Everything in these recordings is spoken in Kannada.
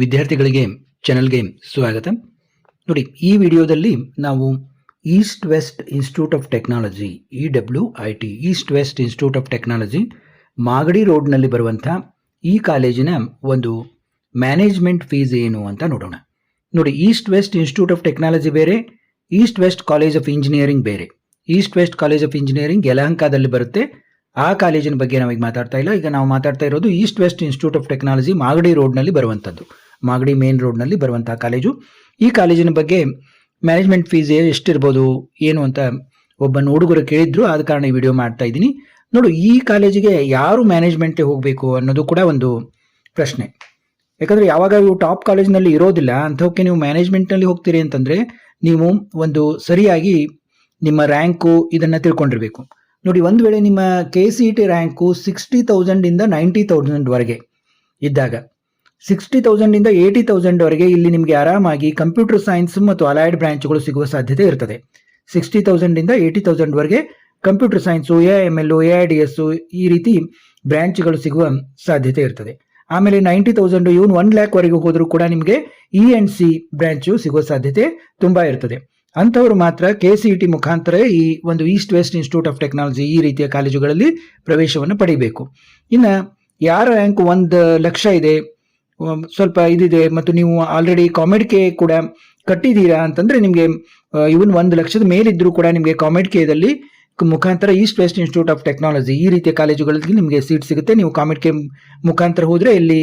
ವಿದ್ಯಾರ್ಥಿಗಳಿಗೆ ಚಾನೆಲ್ಗೆ ಸ್ವಾಗತ. ನೋಡಿ, ಈ ವಿಡಿಯೋದಲ್ಲಿ ನಾವು East West Institute of Technology EWIT East West Institute of Technology Magadi ರೋಡ್ನಲ್ಲಿ ಬರುವಂಥ ಈ ಕಾಲೇಜಿನ ಒಂದು ಮ್ಯಾನೇಜ್ಮೆಂಟ್ ಫೀಸ್ ಏನು ಅಂತ ನೋಡೋಣ. ನೋಡಿ, East West Institute of Technology ಬೇರೆ, East West college of engineering ಬೇರೆ. East West college of engineering ಯಲಹಂಕದಲ್ಲಿ ಬರುತ್ತೆ. ಆ ಕಾಲೇಜಿನ ಬಗ್ಗೆ ನಾವೀಗ ಮಾತಾಡ್ತಾ ಇಲ್ಲ. ಈಗ ನಾವು ಮಾತಾಡ್ತಾ ಇರೋದು East West Institute of Technology Magadi ರೋಡ್ನಲ್ಲಿ ಬರುವಂಥದ್ದು, ಮಾಗಡಿ ಮೇನ್ ರೋಡ್ನಲ್ಲಿ ಬರುವಂತಹ ಕಾಲೇಜು. ಈ ಕಾಲೇಜಿನ ಬಗ್ಗೆ ಮ್ಯಾನೇಜ್ಮೆಂಟ್ ಫೀಸ್ ಎಷ್ಟಿರ್ಬೋದು ಏನು ಅಂತ ಒಬ್ಬ ಹುಡುಗರು ಕೇಳಿದ್ರು, ಆದ ಕಾರಣ ಈ ವಿಡಿಯೋ ಮಾಡ್ತಾ ಇದ್ದೀನಿ. ನೋಡು, ಈ ಕಾಲೇಜಿಗೆ ಯಾರು ಮ್ಯಾನೇಜ್ಮೆಂಟ್ಗೆ ಹೋಗಬೇಕು ಅನ್ನೋದು ಕೂಡ ಒಂದು ಪ್ರಶ್ನೆ. ಯಾಕಂದರೆ ಯಾವಾಗ ಇವು ಟಾಪ್ ಕಾಲೇಜಿನಲ್ಲಿ ಇರೋದಿಲ್ಲ, ಅಂಥವಕ್ಕೆ ನೀವು ಮ್ಯಾನೇಜ್ಮೆಂಟ್ನಲ್ಲಿ ಹೋಗ್ತೀರಿ ಅಂತಂದರೆ ನೀವು ಒಂದು ಸರಿಯಾಗಿ ನಿಮ್ಮ ರ್ಯಾಂಕು ಇದನ್ನು ತಿಳ್ಕೊಂಡಿರಬೇಕು. ನೋಡಿ, ಒಂದು ವೇಳೆ ನಿಮ್ಮ KCET ರ್ಯಾಂಕು 60,000 90,000ವರೆಗೆ ಇದ್ದಾಗ, 60,000 80,000ವರೆಗೆ ಇಲ್ಲಿ ನಿಮಗೆ ಆರಾಮಾಗಿ ಕಂಪ್ಯೂಟರ್ ಸೈನ್ಸ್ ಮತ್ತು ಅಲೈಡ್ ಬ್ರಾಂಚ್ಗಳು ಸಿಗುವ ಸಾಧ್ಯತೆ ಇರ್ತದೆ. 60,000 80,000ವರೆಗೆ ಕಂಪ್ಯೂಟರ್ ಸೈನ್ಸು, AIML, AIDS ಈ ರೀತಿ ಬ್ರಾಂಚ್ಗಳು ಸಿಗುವ ಸಾಧ್ಯತೆ ಇರ್ತದೆ. ಆಮೇಲೆ 90,000 ಇವನ್ 1 lakh ಹೋದರೂ ಕೂಡ ನಿಮಗೆ ENC ಬ್ರಾಂಚು ಸಿಗುವ ಸಾಧ್ಯತೆ ತುಂಬ ಇರ್ತದೆ. ಅಂಥವರು ಮಾತ್ರ KCET ಮುಖಾಂತರ ಈ ಒಂದು East West Institute of Technology ಈ ರೀತಿಯ ಕಾಲೇಜುಗಳಲ್ಲಿ ಪ್ರವೇಶವನ್ನು ಪಡಿಬೇಕು. ಇನ್ನು ಯಾರ ರ್ಯಾಂಕ್ 1 ಲಕ್ಷ ಇದೆ, ಸ್ವಲ್ಪ ಇದಿದೆ ಮತ್ತು ನೀವು ಆಲ್ರೆಡಿ ಕಾಮೆಡ್-ಕೆ ಕೂಡ ಕಟ್ಟಿದ್ದೀರಾ ಅಂತಂದರೆ ನಿಮಗೆ ಇವನ್ 1 ಲಕ್ಷದ ಮೇಲಿದ್ದರೂ ಕೂಡ ನಿಮಗೆ ಕಾಮೆಡ್-ಕೆದಲ್ಲಿ ಮುಖಾಂತರ East West Institute of Technology ಈ ರೀತಿಯ ಕಾಲೇಜುಗಳಲ್ಲಿ ನಿಮಗೆ ಸೀಟ್ ಸಿಗುತ್ತೆ. ನೀವು ಕಾಮೆಡ್-ಕೆ ಮುಖಾಂತರ ಹೋದರೆ ಇಲ್ಲಿ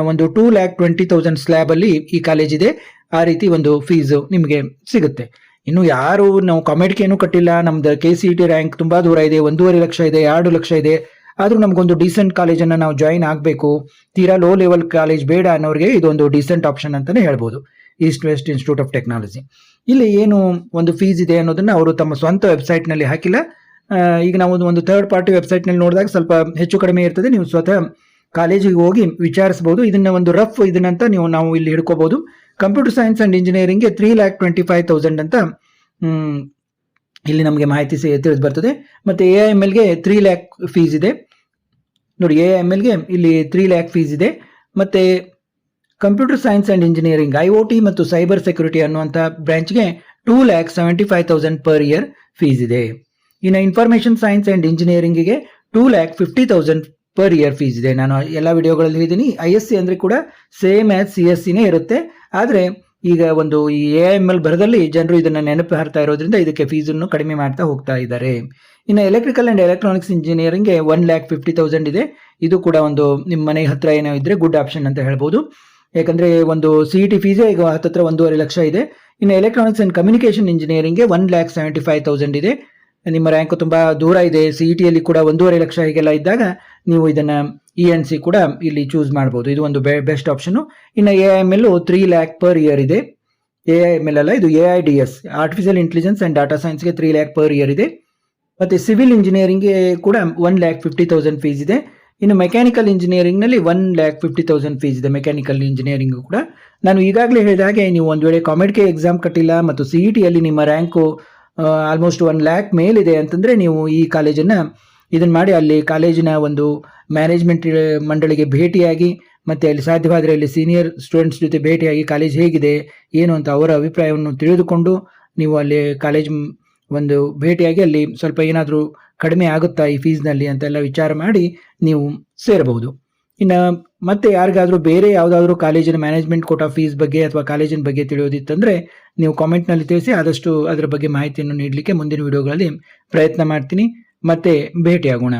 ಒಂದು 2,20,000 ಸ್ಲ್ಯಾಬಲ್ಲಿ ಈ ಕಾಲೇಜ್ ಇದೆ. ಆ ರೀತಿ ಒಂದು ಫೀಸು ನಿಮಗೆ ಸಿಗುತ್ತೆ. ಇನ್ನು ಯಾರು ನಾವು ಕಾಮೆಡ್-ಕೆನೂ ಕಟ್ಟಿಲ್ಲ, ನಮ್ದು KCET ರ್ಯಾಂಕ್ ತುಂಬ ದೂರ ಇದೆ, 1.5 ಲಕ್ಷ ಇದೆ, 2 ಲಕ್ಷ ಇದೆ, ಆದರೂ ನಮಗೊಂದು ಡೀಸೆಂಟ್ ಕಾಲೇಜನ್ನು ನಾವು ಜಾಯಿನ್ ಆಗಬೇಕು, ತೀರಾ ಲೋ ಲೆವೆಲ್ ಕಾಲೇಜ್ ಬೇಡ ಅನ್ನೋರಿಗೆ ಇದೊಂದು ಡೀಸೆಂಟ್ ಆಪ್ಷನ್ ಅಂತಲೇ ಹೇಳ್ಬೋದು East West Institute of Technology. ಇಲ್ಲಿ ಏನು ಒಂದು ಫೀಸ್ ಇದೆ ಅನ್ನೋದನ್ನು ಅವರು ತಮ್ಮ ಸ್ವಂತ ವೆಬ್ಸೈಟ್ನಲ್ಲಿ ಹಾಕಿಲ್ಲ. ಈಗ ನಾವು ಒಂದು ಥರ್ಡ್ ಪಾರ್ಟಿ ವೆಬ್ಸೈಟ್ನಲ್ಲಿ ನೋಡಿದಾಗ ಸ್ವಲ್ಪ ಹೆಚ್ಚು ಕಡಿಮೆ ಇರ್ತದೆ. ನೀವು ಸ್ವತಃ ಕಾಲೇಜಿಗೆ ಹೋಗಿ ವಿಚಾರಿಸ್ಬೋದು. ಇದನ್ನು ಒಂದು ರಫ್ ಇದನ್ನಂತ ನಾವು ಇಲ್ಲಿ ಹಿಡ್ಕೋಬಹುದು. ಕಂಪ್ಯೂಟರ್ ಸೈನ್ಸ್ ಆ್ಯಂಡ್ ಇಂಜಿನಿಯರಿಂಗ್ಗೆ 3,25,000 ಅಂತ ಇಲ್ಲಿ ನಮಗೆ ಮಾಹಿತಿ ತಿಳಿದು ಬರ್ತದೆ. ಮತ್ತು AIMLಗೆ 3 lakh ಫೀಸ್ ಇದೆ. ನೋಡಿ, AIMLಗೆ ಇಲ್ಲಿ 3 lakh ಫೀಸ್ ಇದೆ. ಮತ್ತು computer science and engineering IoT ಮತ್ತು ಸೈಬರ್ ಸೆಕ್ಯೂರಿಟಿ ಅನ್ನುವಂಥ ಬ್ರಾಂಚ್ಗೆ 2,75,000 ಪರ್ ಇಯರ್ ಫೀಸ್ ಇದೆ. ಇನ್ನು ಇನ್ಫಾರ್ಮೇಷನ್ ಸೈನ್ಸ್ ಆ್ಯಂಡ್ ಇಂಜಿನಿಯರಿಂಗಿಗೆ 2,50,000 ಪರ್ ಇಯರ್ ಫೀಸ್ ಇದೆ. ನಾನು ಎಲ್ಲ ವಿಡಿಯೋಗಳಲ್ಲಿ ಹೇಳಿದ್ದೀನಿ. ISC ಅಂದರೆ ಕೂಡ ಸೇಮ್ ಆ್ಯಸ್ CSCನೇ ಇರುತ್ತೆ. ಆದರೆ ಈಗ ಒಂದು ಈ AIML ಬರದಲ್ಲಿ ಜನರು ಇದನ್ನು ನೆನಪು ಹಾರ್ತಾ ಇರೋದ್ರಿಂದ ಇದಕ್ಕೆ ಫೀಸನ್ನು ಕಡಿಮೆ ಮಾಡ್ತಾ ಹೋಗ್ತಾ ಇದ್ದಾರೆ. ಇನ್ನು ಎಲೆಕ್ಟ್ರಿಕಲ್ ಆ್ಯಂಡ್ ಎಲೆಕ್ಟ್ರಾನಿಕ್ಸ್ ಇಂಜಿನಿಯರಿಂಗ್ಗೆ 1,50,000 ಇದೆ. ಇದು ಕೂಡ ಒಂದು ನಿಮ್ಮ ಮನೆ ಹತ್ರ ಏನೋ ಇದ್ದರೆ ಗುಡ್ ಆಪ್ಷನ್ ಅಂತ ಹೇಳ್ಬೋದು. ಯಾಕಂದರೆ ಒಂದು CET ಫೀಸೇ ಈಗ ಹತ್ತಿರ 1.5 ಲಕ್ಷ ಇದೆ. ಇನ್ನು ಎಲೆಕ್ಟ್ರಾನಿಕ್ಸ್ ಆ್ಯಂಡ್ ಕಮ್ಯುನಿಕೇಷನ್ ಇಂಜಿನಿಯರಿಂಗ್ಗೆ 1,75,000 ಇದೆ. ನಿಮ್ಮ ರ್ಯಾಂಕು ತುಂಬ ದೂರ ಇದೆ, CETಯಲ್ಲಿ ಕೂಡ 1.5 ಲಕ್ಷ ಹೀಗೆಲ್ಲ ಇದ್ದಾಗ ನೀವು ಇದನ್ನು ENC ಕೂಡ ಇಲ್ಲಿ ಚೂಸ್ ಮಾಡ್ಬೋದು. ಇದು ಒಂದು ಬೆಸ್ಟ್ ಆಪ್ಷನು. ಇನ್ನು AIML 3 lakh ಪರ್ ಇಯರ್ ಇದೆ. AIML ಅಲ್ಲ, ಇದು AIDS artificial intelligence and data ಸೈನ್ಸ್ಗೆ 3 lakh ಪರ್ ಇಯರ್ ಇದೆ. ಮತ್ತು ಸಿವಿಲ್ ಇಂಜಿನಿಯರಿಂಗ್ಗೆ ಕೂಡ 1,50,000 ಫೀಸ್ ಇದೆ. ಇನ್ನು ಮೆಕ್ಯಾನಿಕಲ್ ಇಂಜಿನಿಯರಿಂಗ್ನಲ್ಲಿ 1,50,000 ಫೀಸ್ ಇದೆ. ಮೆಕ್ಯಾನಿಕಲ್ ಇಂಜಿನಿಯರಿಂಗು ಕೂಡ ನಾನು ಈಗಾಗಲೇ ಹೇಳಿದ ಹಾಗೆ ನೀವು ಒಂದು ವೇಳೆ ಕಾಮೆಡ್-ಕೆ ಎಕ್ಸಾಮ್ ಕಟ್ಟಿಲ್ಲ ಮತ್ತು CETಯಲ್ಲಿ ನಿಮ್ಮ ರ್ಯಾಂಕು ಆಲ್ಮೋಸ್ಟ್ 1 lakh ಮೇಲಿದೆ ಅಂತಂದರೆ ನೀವು ಈ ಕಾಲೇಜನ್ನು ಇದನ್ನು ಮಾಡಿ ಅಲ್ಲಿ ಕಾಲೇಜಿನ ಒಂದು ಮ್ಯಾನೇಜ್ಮೆಂಟ್ ಮಂಡಳಿಗೆ ಭೇಟಿಯಾಗಿ ಮತ್ತು ಅಲ್ಲಿ ಸಾಧ್ಯವಾದರೆ ಅಲ್ಲಿ ಸೀನಿಯರ್ ಸ್ಟೂಡೆಂಟ್ಸ್ ಜೊತೆ ಭೇಟಿಯಾಗಿ ಕಾಲೇಜ್ ಹೇಗಿದೆ ಏನು ಅಂತ ಅವರ ಅಭಿಪ್ರಾಯವನ್ನು ತಿಳಿದುಕೊಂಡು ನೀವು ಅಲ್ಲಿ ಕಾಲೇಜ್ ಒಂದು ಭೇಟಿಯಾಗಿ ಅಲ್ಲಿ ಸ್ವಲ್ಪ ಏನಾದರೂ ಕಡಿಮೆ ಆಗುತ್ತಾ ಈ ಫೀಸ್ನಲ್ಲಿ ಅಂತೆಲ್ಲ ವಿಚಾರ ಮಾಡಿ ನೀವು ಸೇರಬಹುದು. ಇನ್ನು ಮತ್ತೆ ಯಾರಿಗಾದರೂ ಬೇರೆ ಯಾವುದಾದ್ರೂ ಕಾಲೇಜಿನ ಮ್ಯಾನೇಜ್ಮೆಂಟ್ ಕೋಟಾ ಫೀಸ್ ಬಗ್ಗೆ ಅಥವಾ ಕಾಲೇಜಿನ ಬಗ್ಗೆ ತಿಳಿಯೋದಿತ್ತಂದರೆ ನೀವು ಕಾಮೆಂಟ್ನಲ್ಲಿ ತಿಳಿಸಿ. ಆದಷ್ಟು ಅದರ ಬಗ್ಗೆ ಮಾಹಿತಿಯನ್ನು ನೀಡಲಿಕ್ಕೆ ಮುಂದಿನ ವಿಡಿಯೋಗಳಲ್ಲಿ ಪ್ರಯತ್ನ ಮಾಡ್ತೀನಿ. ಮತ್ತೆ ಭೇಟಿಯಾಗೋಣ.